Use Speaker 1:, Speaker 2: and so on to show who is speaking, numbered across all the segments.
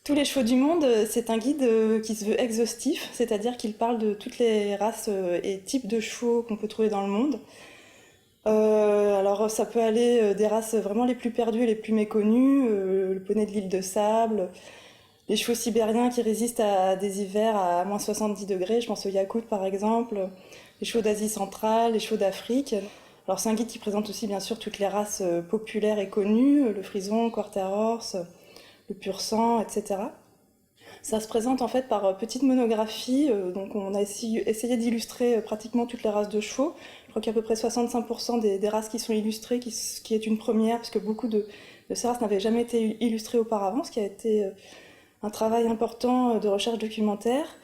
Speaker 1: Tous les chevaux du monde, c'est un guide qui se veut exhaustif, c'est-à-dire qu'il parle de toutes les races et types de chevaux qu'on peut trouver dans le monde. Alors ça peut aller des races vraiment les plus perdues et les plus méconnues, le poney de l'île de Sable, les chevaux sibériens qui résistent à des hivers à moins 70 degrés, je pense au Yakout par exemple, les chevaux d'Asie centrale, les chevaux d'Afrique. Alors c'est un guide qui présente aussi bien sûr toutes les races populaires et connues, le frison, quarter horse, le pur sang, etc. Ça se présente en fait par petites monographies, donc on a essayé d'illustrer pratiquement toutes les races de chevaux. Je crois qu'il y a à peu près 65% des races qui sont illustrées, qui est une première, parce que beaucoup de ces races n'avaient jamais été illustrées auparavant, ce qui a été un travail important de recherche documentaire.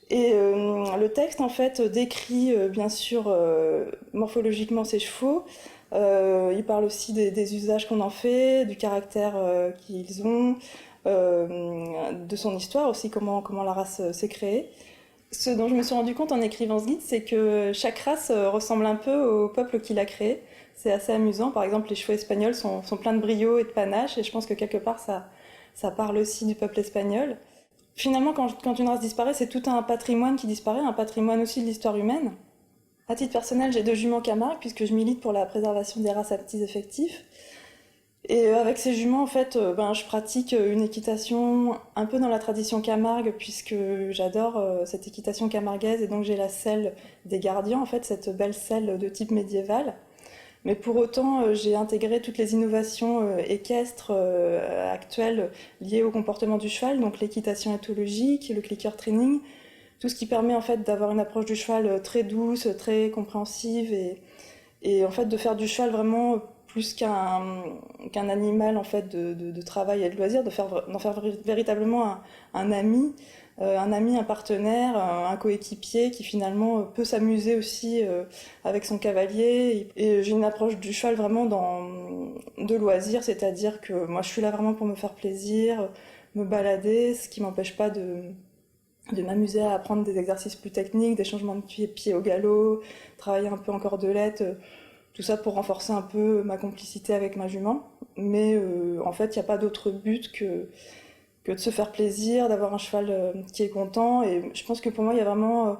Speaker 1: Et le texte en fait décrit bien sûr morphologiquement ces chevaux. Il parle aussi des usages qu'on en fait, du caractère qu'ils ont, de son histoire aussi, comment la race s'est créée. Ce dont je me suis rendu compte en écrivant ce guide, c'est que chaque race ressemble un peu au peuple qui l'a créée. C'est assez amusant. Par exemple, les chevaux espagnols sont pleins de brio et de panache, et je pense que quelque part ça parle aussi du peuple espagnol. Finalement, quand une race disparaît, c'est tout un patrimoine qui disparaît, un patrimoine aussi de l'histoire humaine. À titre personnel, j'ai 2 juments Camargue, puisque je milite pour la préservation des races à petits effectifs. Et avec ces juments, en fait, je pratique une équitation un peu dans la tradition Camargue, puisque j'adore cette équitation camarguaise, et donc j'ai la selle des gardiens, en fait, cette belle selle de type médiéval. Mais pour autant, j'ai intégré toutes les innovations équestres actuelles liées au comportement du cheval, donc l'équitation éthologique, le clicker training, tout ce qui permet en fait d'avoir une approche du cheval très douce, très compréhensive et en fait de faire du cheval vraiment plus qu'un animal en fait de travail et de loisir, d'en faire véritablement un ami, un partenaire, un coéquipier qui finalement peut s'amuser aussi avec son cavalier. Et j'ai une approche du cheval vraiment de loisir, c'est-à-dire que moi je suis là vraiment pour me faire plaisir, me balader, ce qui m'empêche pas de m'amuser à apprendre des exercices plus techniques, des changements de pied au galop, travailler un peu en cordelette, tout ça pour renforcer un peu ma complicité avec ma jument. Mais en fait, il n'y a pas d'autre but que de se faire plaisir, d'avoir un cheval qui est content. Et je pense que pour moi, il y a vraiment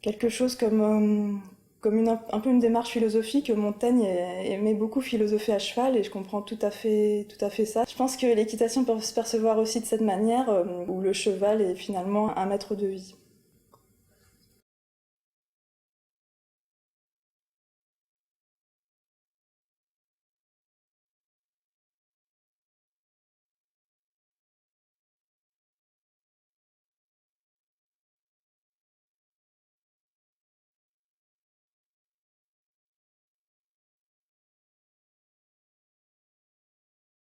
Speaker 1: quelque chose comme un peu une démarche philosophique. Montaigne aimait beaucoup philosopher à cheval et je comprends tout à fait ça. Je pense que l'équitation peut se percevoir aussi de cette manière, où le cheval est finalement un maître de vie.